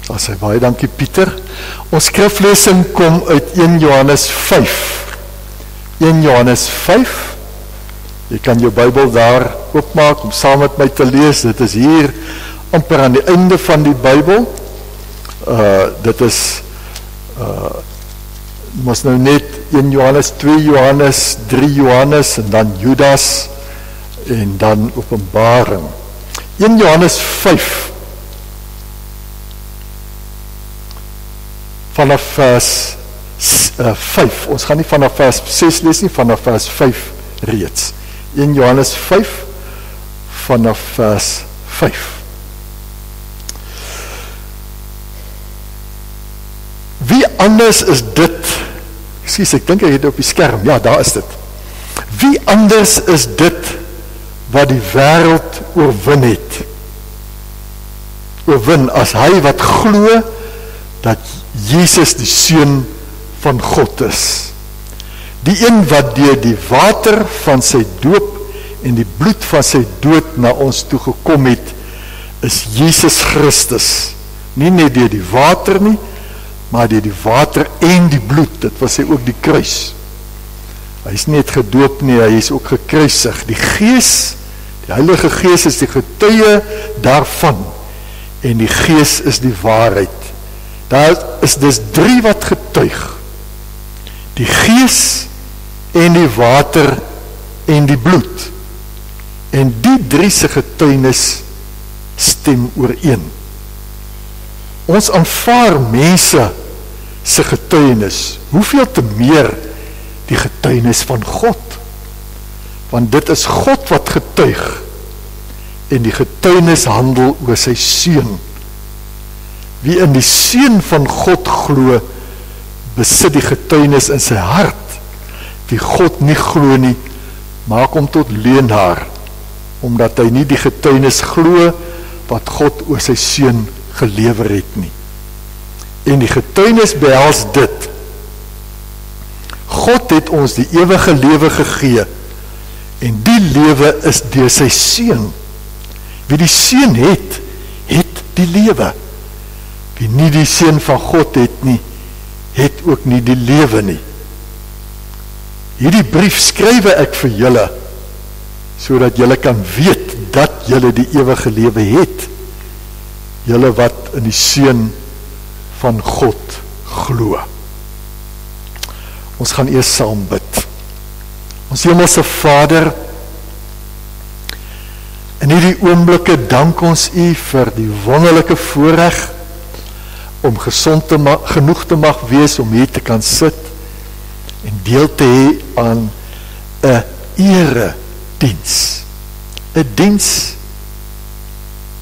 As hy baie dankie Pieter. Ons skriflesing kom uit 1 Johannes 5. 1 Johannes 5. Jy kan jou Bybel daar oopmaak om saam met my te lees. Dit is hier amper aan die einde van die Bybel. Dit is mos nou net 1 Johannes, 2 Johannes, 3 Johannes en dan Judas en dan Openbaring. 1 Johannes 5 vanaf vers 5, ons gaan nie vanaf vers 6 lees nie, vanaf vers 5 reeds. 1 Johannes 5 vanaf vers 5. Wie anders is dit? Ek dink ek het op die skerm, ja, daar is dit. Wie anders is dit wat die wêreld oorwin het? Oorwin as hy wat glo dat Jesus die Seun van God is. Die een wat deur die water van sy doop en die bloed van sy dood na ons toe gekom het, is Jesus Christus. Nie net deur die water nie, maar deur die water en die bloed. Dit was hy ook die kruis. Hy is nie net gedoop nie, hy is ook gekruisig. Die Gees, die Heilige Gees is die getuie daarvan. En die Gees is die waarheid. Daar is dus 3 wat getuig. Die Gees en die water en die bloed. En die 3 se getuienis stem ooreen. Ons aanvaar mense se getuienis. Hoeveel te meer die getuienis van God? Want dit is God wat getuig. En die getuienis handel oor sy Seun. Wie in die Seun van God glo, besit die getuienis in sy hart. Wie God nie glo nie, maak hom tot leuenaar, omdat hy nie die getuienis glo wat God oor sy Seun gelewer het nie. En die getuienis behels dit: God het ons die ewige lewe gegee, en die lewe is deur sy Seun. Wie die Seun het, het die lewe. Wie nie die Seun van God het nie, het ook nie die lewe nie. Hierdie brief skrywe ek vir julle, sodat julle kan weet dat julle die ewige lewe het. Julle wat in die Seun van God glo. Ons gaan eers saam bid. Ons Hemelse Vader, in hierdie oomblikke dank ons U vir die wonderlike voorreg om gesond genoeg te mag wees om hier te kan sit en deel te hê aan 'n erediens. 'n Diens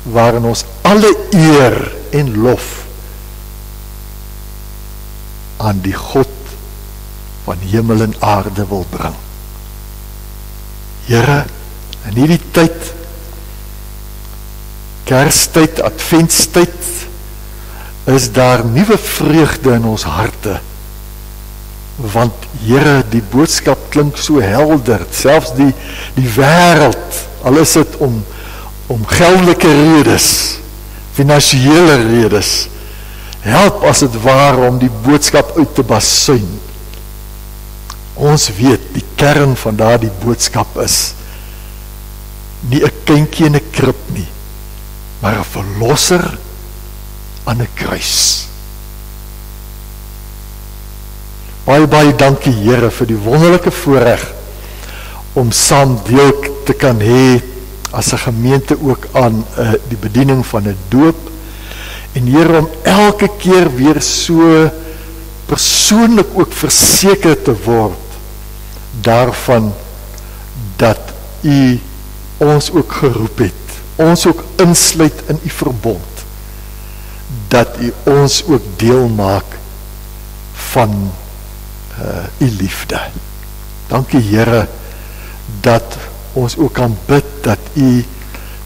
waarin ons alle eer en lof aan die God van hemel en aarde wil bring. Here, in hierdie tyd, Kerstyd, Adventstyd, is daar nuwe vreugde in ons harte. Want Here, die boodskap klink so helder, selfs die wêreld, al is dit om geldelike redes, finansiële redes, help as dit ware om die boodskap uit te basuin. Ons weet, die kern van daardie boodskap is nie 'n kindjie in 'n krib nie, maar 'n verlosser aan 'n kruis. Baie dankie Here vir die wonderlike voorreg om saam deel te kan hê as 'n gemeente ook aan die bediening van 'n doop. En Here, om elke keer weer so persoonlik ook verseker te word daarvan dat U ons ook geroep het, ons ook insluit in U verbond, dat U ons ook deel maak van U liefde. Dankie Here, dat ons ook kan bid dat U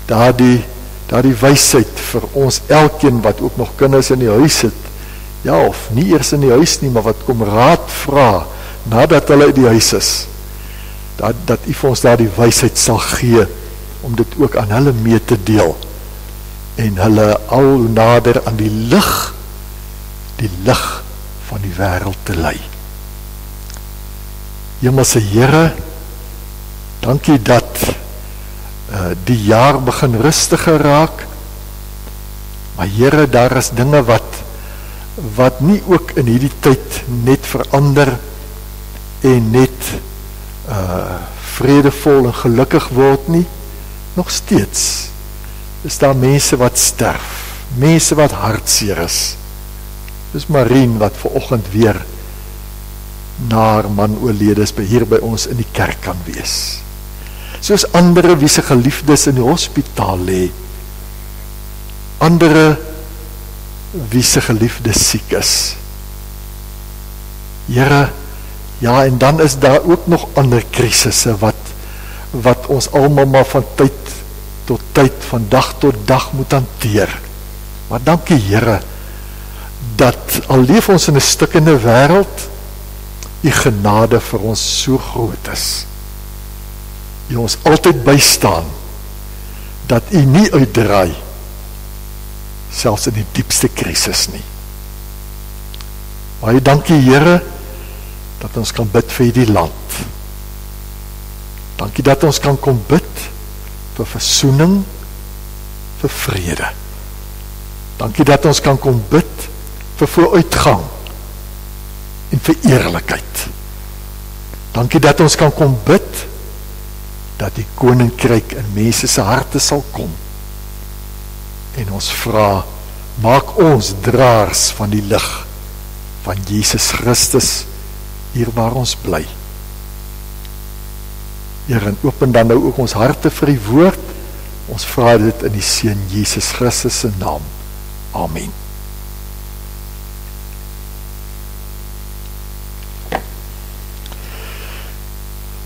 daardie wysheid vir ons elkeen wat ook nog kinders in die huis het, ja, of nie eers in die huis nie, maar wat kom raad vra nadat hulle uit die huis is, dat U vir ons daardie wysheid sal gee om dit ook aan hulle mee te deel en hulle al nader aan die lig van die wêreld te lei. Hemelse Here, dankie dat die jaar begin rustiger raak, maar Here, daar is dinge wat nie ook in hierdie tyd net verander en net vredevol en gelukkig word nie. Nog steeds is daar mense wat sterf, mense wat hartseer is. Dis Marien wat vanoggend weer na haar man oorlede is, hier by ons in die kerk kan wees. Soos andere wie se geliefdes in die hospitaal lê, andere wie se geliefdes siek is. Here, ja, en dan is daar ook nog ander krisisse wat ons almal maar van tyd tot tyd, van dag tot dag moet hanteer. Maar dankie Here, dat al leef ons in 'n stikkende wêreld, U genade vir ons so groot is. U ons altyd bystaan, dat U nie uitdraai, selfs in die diepste krisis nie. Baie dankie Here, dat ons kan bid vir die land. Dankie dat ons kan kom bid vir versoening, vir vrede. Dankie dat ons kan kom bid vir vooruitgang en vir eerlikheid. Dankie dat ons kan kom bid dat die koninkryk in mense se harte sal kom. En ons vra, maak ons draers van die lig van Jesus Christus hier waar ons bly. Here, en open dan nou ook ons harte vir die woord. Ons vra dit in die Seun Jesus Christus se naam. Amen.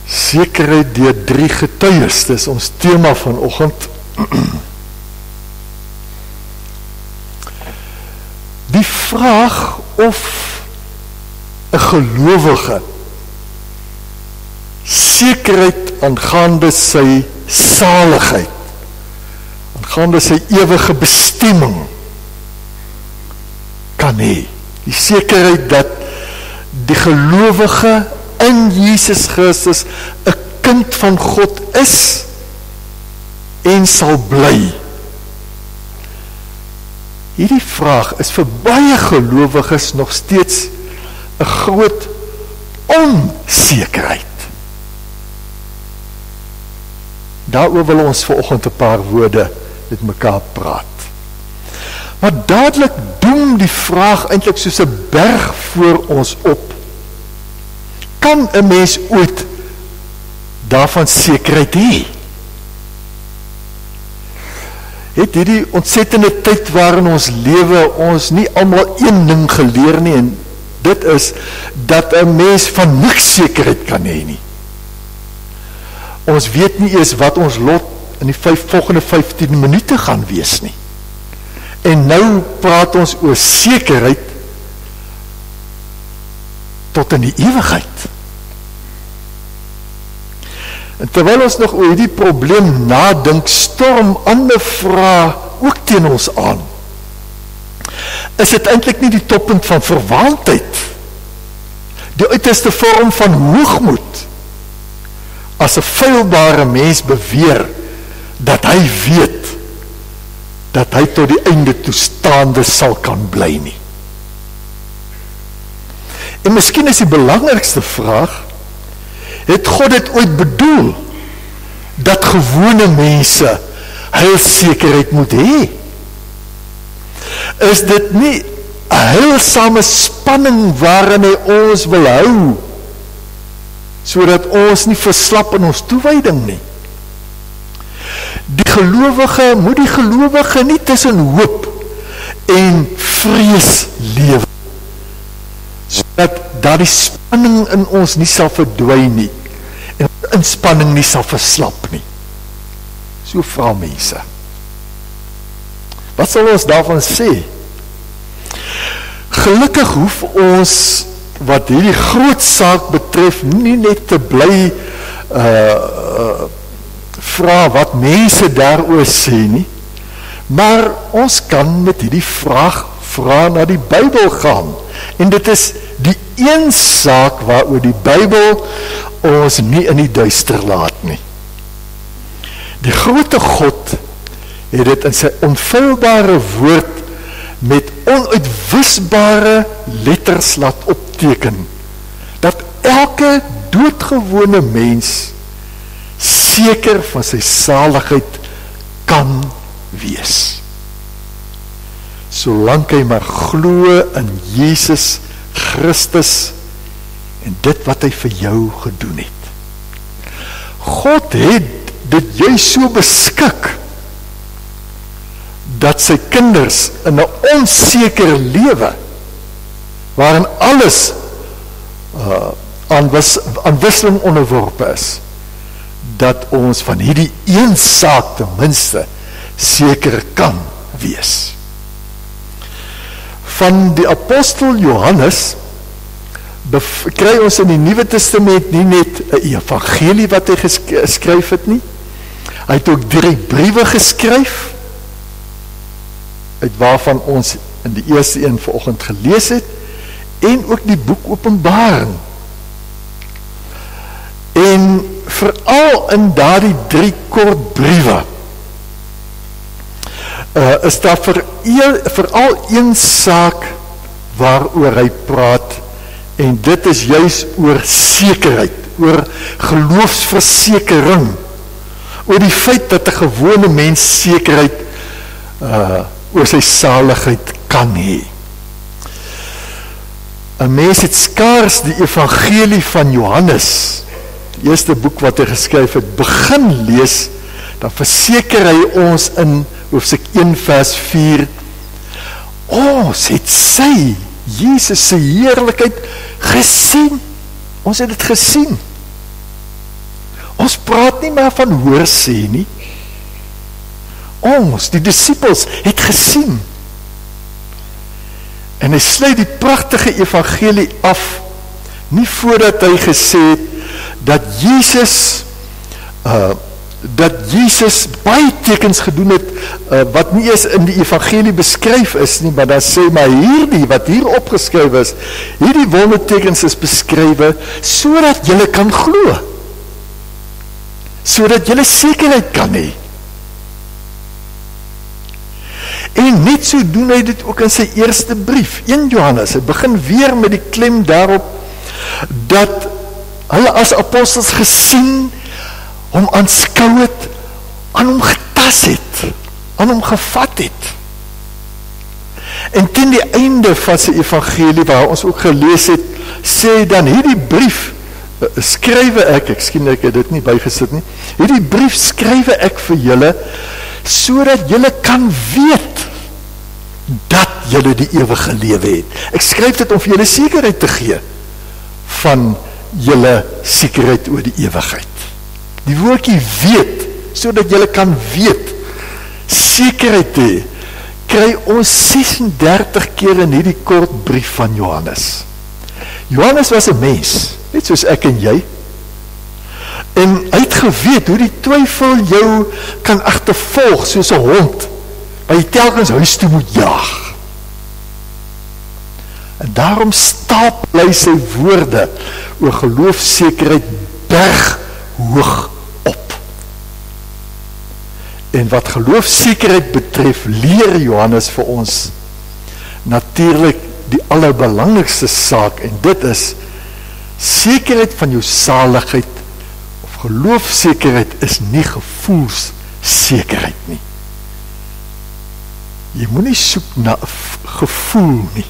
Sekerheid deur 3 getuies, dis ons tema vanoggend. Die vraag of 'n gelowige sekerheid aangaande sy saligheid, aangaande sy ewige bestemming kan hê. Die sekerheid dat die gelowige in Jesus Christus 'n kind van God is en sal bly. Hierdie vraag is vir baie gelowiges nog steeds 'n groot onsekerheid. Daaroor wil ons vanoggend 'n paar woorde met mekaar praat. Maar dadelik doem die vraag eintlik soos 'n berg voor ons op. Kan 'n mens ooit daarvan sekerheid hê? Het hierdie ontsettende tyd waarin ons lewe, ons nie almal een ding geleer nie, en dit is dat 'n mens van niks sekerheid kan hê nie. Ons weet nie eers wat ons lot in die volgende 15 minute gaan wees nie. En nou praat ons oor sekerheid tot in die ewigheid. En terwyl ons nog oor hierdie probleem nadink, storm ander vrae ook teen ons aan. Is dit eintlik nie die toppunt van verwaandheid, die uiterste vorm van hoogmoed, as 'n feilbare mens beweer dat hy weet dat hy tot die einde toestaande sal kan bly nie? En miskien is die belangrikste vraag, het God dit ooit bedoel dat gewone mense heilsekerheid moet hê? Is dit nie 'n heilsame spanning waarin hy ons wil hou, sodat ons nie verslap in ons toewyding nie? Moet die gelowige nie tussen hoop en vrees lewe, sodat daar die spanning in ons nie sal verdwyn nie, en inspanning nie sal verslap nie. So vra mense. Wat sal ons daarvan sê? Gelukkig hoef ons, wat hierdie groot saak betref, nie net te bly vra wat mense daaroor sê nie, Maar ons kan met hierdie vraag na die Bybel gaan. En dit is die een saak waaroor die Bybel ons nie in die duister laat nie. Die grote God het dit in sy onfeilbare woord met onuitwisbare letters laat opteken, dat elke doodgewone mens seker van sy saligheid kan wees. Solank hy maar glo in Jesus Christus en dit wat hy vir jou gedoen het. God het dit juist so beskik dat sy kinders in 'n onseker lewe waarin alles aan wisseling onderworpe is, dat ons van hierdie een saak ten minste seker kan wees. Van die apostel Johannes kry ons in die Nuwe Testament nie net 'n evangelie wat hy geskryf het nie. Hy het ook 3 briewe geskryf, uit waarvan ons in die eerste een vanoggend gelees het, en ook die boek Openbaring. En veral in daardie 3 kort briewe is daar veral een saak waaroor hy praat, en dit is juist oor sekerheid, oor geloofsversekering, oor die feit dat 'n gewone mens sekerheid oor sy saligheid kan hê. 'n Mens het skaars die evangelie van Johannes, die eerste boek wat hy geskryf het, begin lees, dan verseker hy ons in hoofstuk 1 vers 4, ons het sy, Jesus se heerlikheid gesien. Ons het dit gesien. Ons praat nie maar van hoor sê nie. Ons, die disippels, het gesien. En hy sluit die pragtige evangelie af, nie voordat hy gesê het, dat Jesus baie tekens gedoen het, wat nie eens in die evangelie beskryf is nie, maar dan sê, maar hierdie, wat hier opgeskryf is, hierdie wondertekens is beskrywe, sodat julle kan glo, sodat julle sekerheid kan hê. En net so doen hy dit ook in sy eerste brief, 1 Johannes, hy begin weer met die klem daarop, dat hulle as apostels gesien, hom aanskou het, aan hom getas het, aan hom gevat het. En ten die einde van sy evangelie, waar ons ook gelees het, sê dan, hierdie brief, skrywe ek het dit nie bygesit nie, hierdie brief skrywe ek vir julle, sodat julle kan weet, dat julle die ewige lewe het. Ek skryf dit om vir julle sekerheid te gee, van julle sekerheid oor die ewigheid. Die woordjie weet, sodat julle kan weet, sekerheid hê, kry ons 36 keer in hierdie kort brief van Johannes. Johannes was 'n mens, net soos ek en jy, en hy het geweet hoe die twyfel jou kan agtervolg soos 'n hond, waar jy telkens huis toe moet jaag. En daarom stapel hy sy woorde oor geloofsekerheid berg hoog op. En wat geloofsekerheid betref, leer Johannes vir ons natuurlik die allerbelangrikste saak, en dit is sekerheid van jou saligheid, of geloofsekerheid is nie gevoelssekerheid nie. Jy moet nie soek na gevoel nie.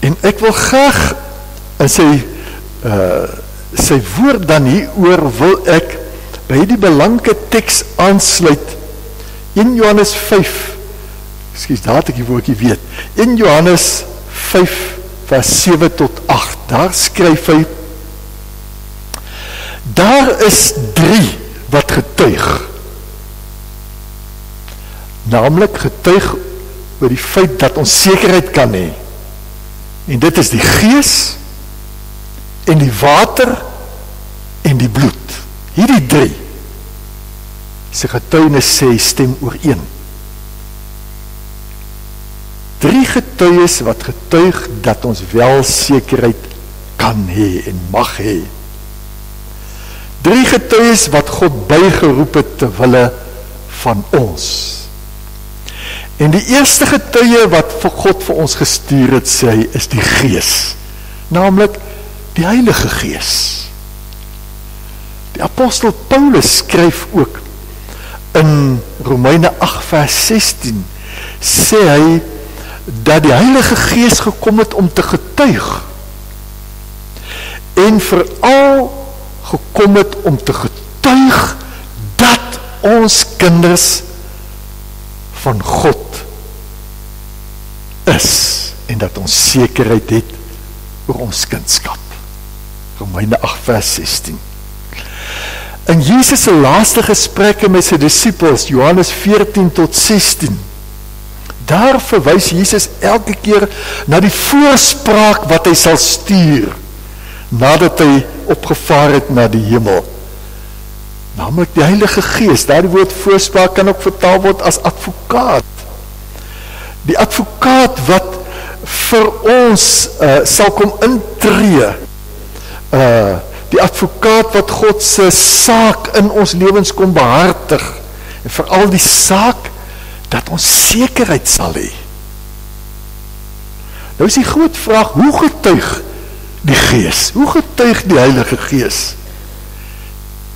En ek wil graag in sy woord dan hieroor wil ek by die belangrike teks aansluit, 1 Johannes 5, daar het ek die woordjie weet, 1 Johannes 5 vers 7 tot 8, daar skryf hy, daar is 3 wat getuig, naamlik getuig oor die feit dat ons sekerheid kan hê, en dit is die gees, en die water, en die bloed, hierdie 3, sy getuienis sê, stem ooreen. 3 getuies wat getuig dat ons wel sekerheid kan hê en mag hê. 3 getuies wat God bygeroep het ter wille van ons. En die eerste getuie wat God vir ons gestuur het, sê hy, is die Gees, naamlik die Heilige Gees. Die apostel Paulus skryf ook in Romeine 8 vers 16, sê hy dat die Heilige Gees gekom het om te getuig, en veral gekom het om te getuig dat ons kinders van God is, en dat ons sekerheid het oor ons kindskap. Romeine 8 vers 16. In Jesus' laaste gesprekke met sy disciples, Johannes 14 tot 16, daar verwys Jesus elke keer na die voorspraak wat hy sal stuur, nadat hy opgevaar het na die hemel. Naamlik die Heilige Gees. Daardie woord voorspraak kan ook vertaal word as advokaat. Die advokaat wat vir ons sal kom intree. Die advokaat wat God se saak in ons lewens kom behartig. En veral die saak dat ons sekerheid sal hê. Nou is die groot vraag, hoe getuig die Gees? Hoe getuig die Heilige Gees?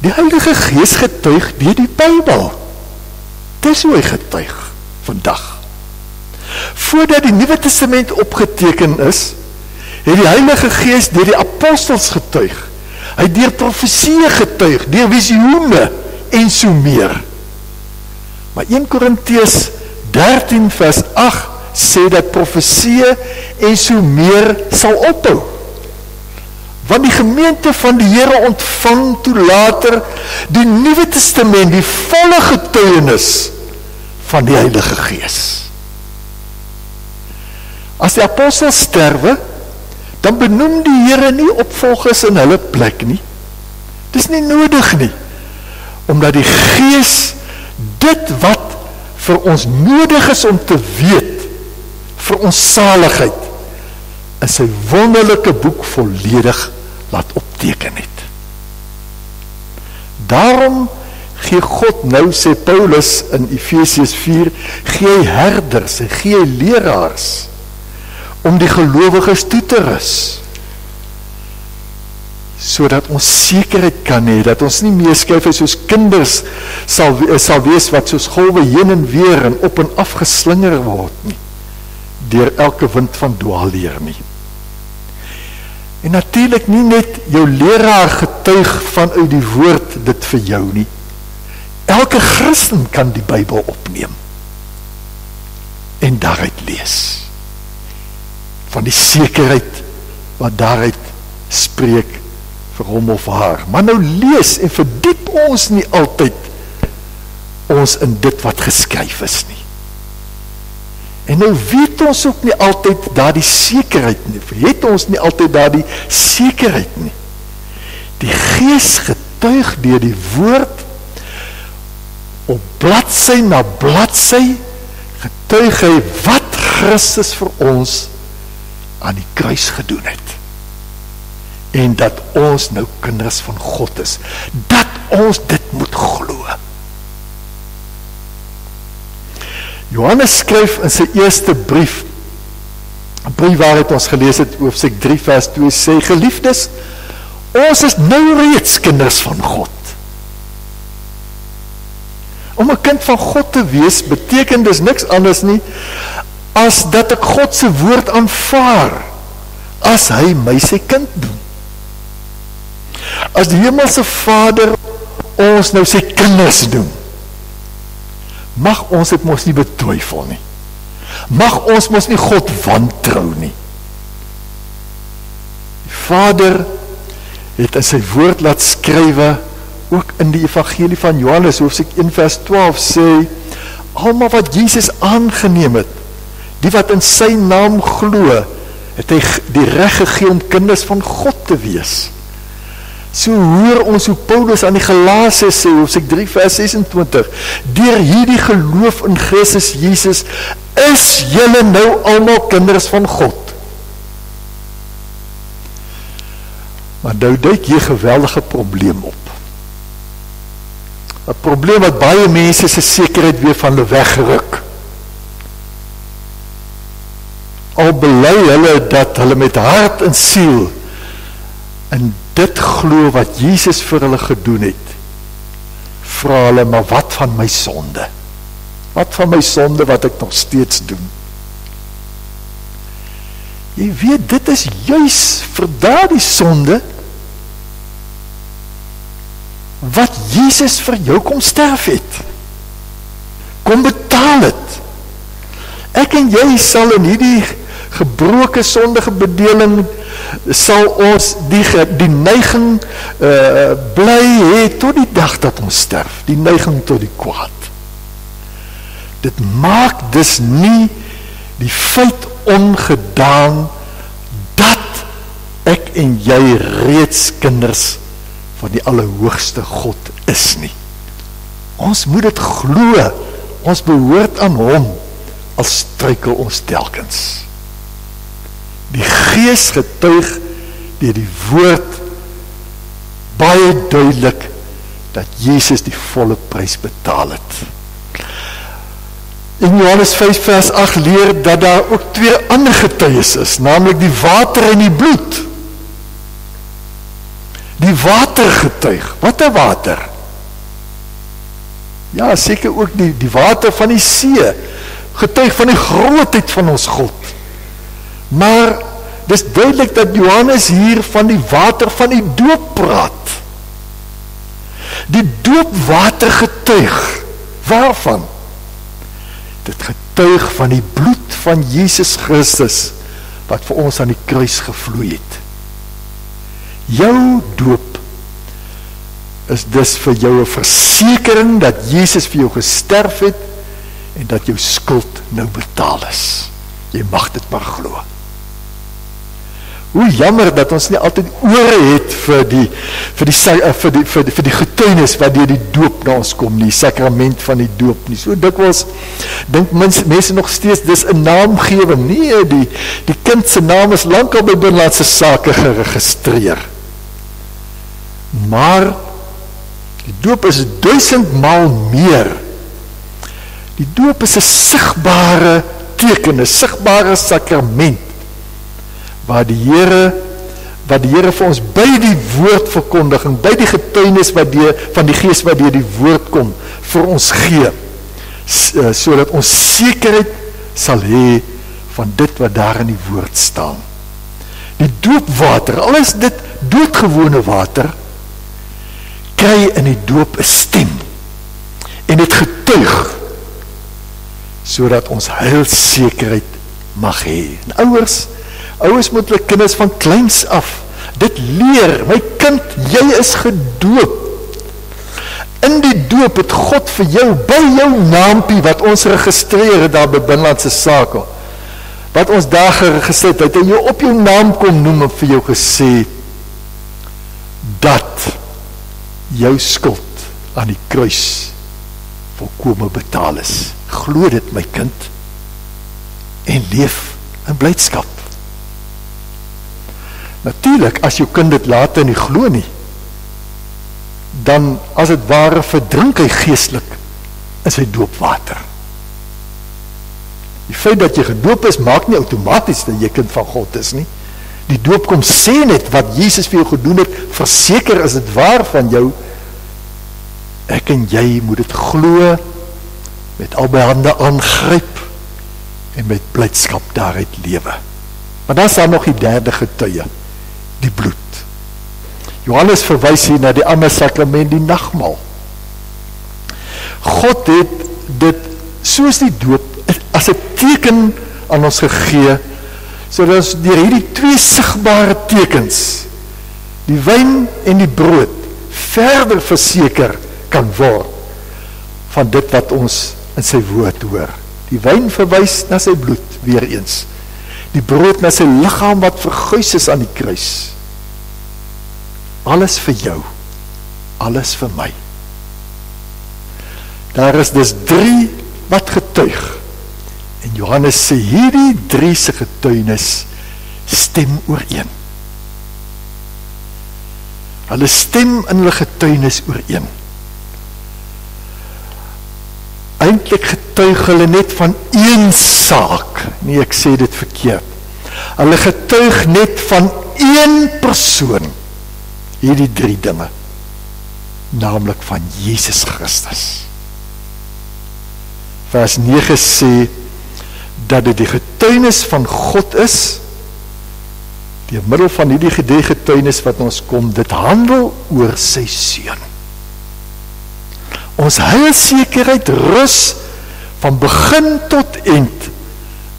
Die Heilige Gees getuig deur die Bybel. Dis hoe hy getuig vandag. Voordat die Nuwe Testament opgeteken is, het die Heilige Gees deur die apostels getuig. Hy het deur profeseë getuig, deur visioene en so meer. Maar 1 Korintiërs 13 vers 8 sê dat profeseë en so meer sal ophou. Want die gemeente van die Here ontvang toe later die Nuwe Testament, die volle getuienis van die Heilige Gees. As die apostels sterwe, dan benoem die Here nie opvolgers in hulle plek nie. Dis nie nodig nie, omdat die Gees dit wat vir ons nodig is om te weet, vir ons saligheid, in sy wonderlike boek volledig laat opteken het. Daarom gee God nou, sê Paulus in Efesiërs 4, gee hy herders en gee hy leraars om die gelowiges toe te rus, sodat ons sekerheid kan hê, dat ons nie meeskuif soos kinders sal wees wat soos golwe heen en weer en op en af geslinger word nie, deur elke wind van dwaalleer nie. En natuurlik nie net jou leraar getuig vanuit die woord dit vir jou nie. Elke Christen kan die Bybel opneem en daaruit lees. Van die sekerheid wat daaruit spreek vir hom of haar. Maar nou lees en verdiep ons nie altyd ons in dit wat geskryf is nie. En nou weet ons ook nie altyd daardie sekerheid nie, het ons nie altyd daardie sekerheid nie. Die Gees getuig deur die woord, op bladsy na bladsy, getuig hy wat Christus vir ons aan die kruis gedoen het. En dat ons nou kinders van God is, dat ons dit moet glo. Johannes skryf in sy eerste brief, 'n brief waaruit ons gelees het, hoofstuk 3 vers 2, sê, geliefdes, ons is nou reeds kinders van God. Om 'n kind van God te wees, beteken dus niks anders nie, as dat ek God se woord aanvaar, as hy my sy kind doen. As die hemelse Vader ons nou sy kinders doen, mag ons dit mos nie betwyfel nie. Mag ons mos nie God wantrou nie. Die Vader het in sy woord laat skrywe, ook in die evangelie van Johannes, hoofstuk 1 vers 12, sê, almal wat Jesus aangeneem het, die wat in sy naam glo, het hy die reg gegee om kinders van God te wees. So hoor ons hoe Paulus aan die Galasiërs sê, Hoofstuk 3 vers 26, deur hierdie geloof in Christus Jesus, is julle nou almal kinders van God. Maar nou duik hier 'n geweldige probleem op. 'n Probleem wat baie mense se sekerheid weer van hulle weggeruk. Al bely hulle dat hulle met hart en siel en dit glo wat Jesus vir hulle gedoen het, vra hulle, maar wat van my sonde? Wat van my sonde wat ek nog steeds doen? Jy weet, dit is juis vir daardie sonde wat Jesus vir jou kom sterf het. Kom betaal het. Ek en jy sal in hierdie gebroke sondige bedeling sal ons die neiging bly hê tot die dag dat ons sterf, die neiging tot die kwaad. Dit maak dus nie die feit ongedaan dat ek en jy reeds kinders van die Allerhoogste God is nie. Ons moet dit glo, ons behoort aan hom, al struikel ons telkens. Die Gees getuig deur die woord baie duidelik dat Jesus die volle prys betaal het. In Johannes 5 vers 8 leer dat daar ook 2 ander getuies is, naamlik die water en die bloed. Die water getuig. Wat 'n water? Ja, seker ook die water van die see, getuig van die grootheid van ons God. Maar dis duidelik dat Johannes hier van die water van die doop praat. Die doopwater getuig. Waarvan? Dit getuig van die bloed van Jesus Christus wat vir ons aan die kruis gevloei het. Jou doop is dus vir jou 'n versekering dat Jesus vir jou gesterf het en dat jou skuld nou betaal is. Jy mag dit maar glo. Hoe jammer dat ons nie altyd ore het vir die getuienis wat deur die doop na ons kom nie, sakrament van die doop nie. So dikwels dink mense nog steeds dis 'n naamgewing. Nee, die kind se naam is lankal by binnelandse sake geregistreer. Maar die doop is 1000 maal meer. Die doop is 'n sigbare teken, 'n sigbare sakrament waar die Here vir ons by die woordverkondiging, by die getuienis van die Gees wat deur die woord kom, vir ons gee, sodat ons sekerheid sal hê van dit wat daar in die woord staan. Die doopwater, al is dit doodgewone water, kry in die doop 'n stem en dit getuig sodat ons heilsekerheid mag hê. En ouers moet hulle kinders van kleins af dit leer. My kind, jy is gedoop. In die doop het God vir jou, by jou naampie wat ons registreer het daar by binnelandse sake, wat ons daar geregistreer het, en jou op jou naam kom noem en vir jou gesê dat jou skuld aan die kruis volkome betaal is. Glo dit, my kind, en leef in blydskap. Natuurlijk, as jou kind dit later nie glo nie, dan as het ware verdrink hy geestelik in sy doopwater. Die feit dat jy gedoop is, maak nie outomaties dat jy kind van God is nie. Die doop kom sê net wat Jesus vir jou gedoen het, verseker is dit waar van jou. Ek en jy moet dit glo, met albei hande aangryp en met blydskap daaruit lewe. Maar dan is daar nog die derde getuie, die bloed. Johannes verwys hier na die ander sakrament, die nagmaal. God het dit soos die doop as 'n teken aan ons gegee, sodat ons deur hierdie 2 sigbare tekens, die wyn en die brood, verder verseker kan word van dit wat ons in sy woord hoor. Die wyn verwys na sy bloed, weer eens. Die brood na sy liggaam wat verguis is aan die kruis. Alles vir jou, alles vir my. Daar is dus 3 wat getuig. En Johannes sê, hierdie 3 se getuienis stem ooreen. Hulle stem in hulle getuienis ooreen. Eintlik getuig hulle net van een saak. Nee, ek sê dit verkeerd. Hulle getuig net van een persoon. Hierdie 3 dinge. Naamlik van Jesus Christus. Vers 9 sê, dat dit die getuienis van God is, deur middel van hierdie getuienis wat ons kom, dit handel oor sy seun. Ons heilsekerheid rus van begin tot eind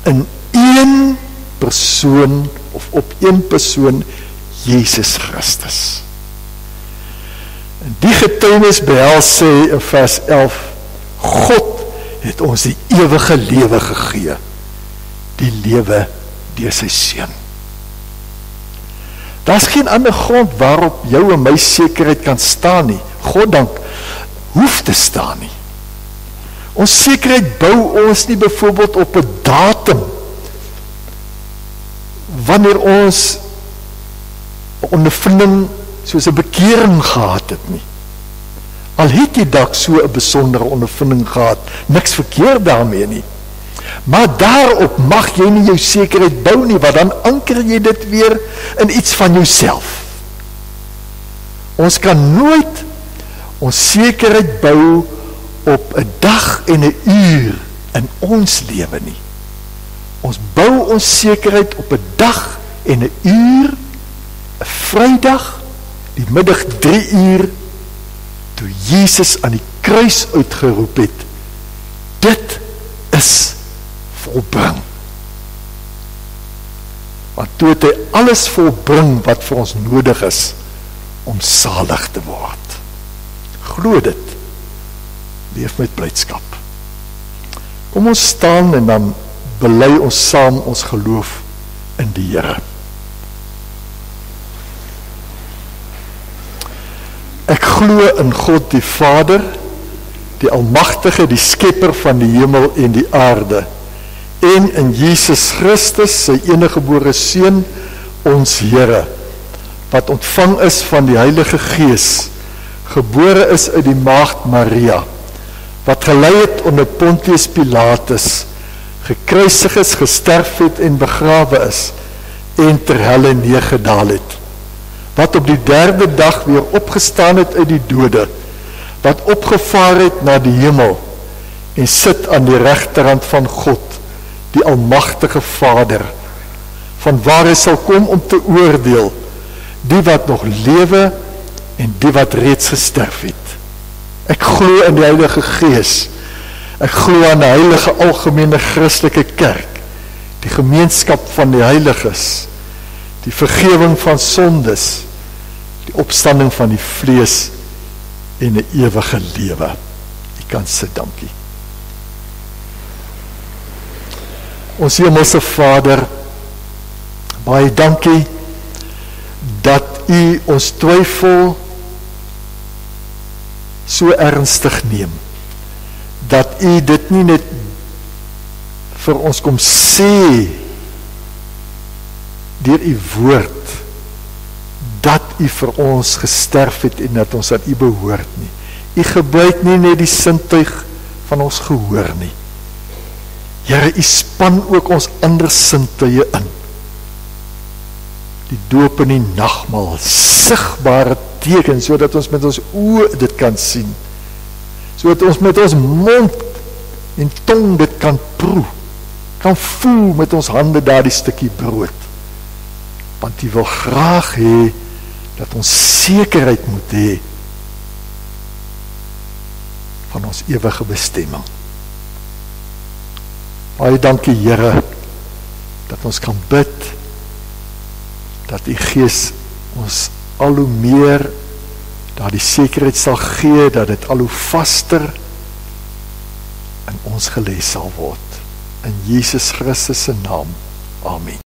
in een persoon, of op een persoon, Jesus Christus. En die getuienis behels sê in vers 11, God het ons die ewige lewe gegee, die lewe deur sy seun. Daar is geen ander grond waarop jou en my sekerheid kan staan nie. Goddank hoef te staan nie. Ons sekerheid bou ons nie byvoorbeeld op 'n datum, wanneer ons 'n ondervinding soos 'n bekering gehad het nie. Al het jy dalk so 'n besondere ondervinding gehad, niks verkeerd daarmee nie. Maar daarop mag jy nie jou sekerheid bou nie, want dan anker jy dit weer in iets van jouself. Ons kan nooit ons sekerheid bou op 'n dag en 'n uur in ons lewe nie. Ons bou ons sekerheid op 'n dag en 'n uur, 'n Vrydag, die middag 3 uur, toe Jesus aan die kruis uitgeroep het, dit is volbring. Want toe het hy alles volbring wat vir ons nodig is om salig te word. Glo dit. Leef met blydskap. Kom ons staan en dan bely ons saam ons geloof in die Here. Ek glo in God die Vader, die Almagtige, die Skepper van die hemel en die aarde, en in Jesus Christus, sy eniggebore Seun, ons Here, wat ontvang is van die Heilige Gees, gebore is uit die maagd Maria, wat gelei het onder Pontius Pilatus, gekruisig is, gesterf het en begrawe is, en ter helle neergedaal het, wat op die 3de dag weer opgestaan het uit die dode, wat opgevaar het na die hemel, en sit aan die regterhand van God, die Almagtige Vader, van waar hy sal kom om te oordeel, die wat nog lewe, en die wat reeds gesterf het. Ek glo in die Heilige Gees, ek glo aan die heilige algemene Christelike kerk, die gemeenskap van die heiliges, die vergewing van sondes, die opstanding van die vlees en 'n ewige lewe. U kan sit, dankie. Ons hemelse Vader, baie dankie dat U ons twyfel so ernstig neem, dat U dit nie net vir ons kom sê deur U woord, dat U vir ons gesterf het en dat ons aan U behoort nie. U gebruik nie net die sintuig van ons gehoor nie. Here, U span ook ons ander sintuie in. Die doop en die nagmaal, sigbare teken, sodat ons met ons oë dit kan sien, sodat ons met ons mond en tong dit kan proe, kan voel met ons hande daar die stukkie brood, want U wil graag hê dat ons sekerheid moet hê van ons ewige bestemming. Baie dankie, Here, dat ons kan bid, dat U Gees ons al hoe meer dat die sekerheid sal gee, dat dit al hoe vaster in ons gelees sal word. In Jesus Christus se naam. Amen.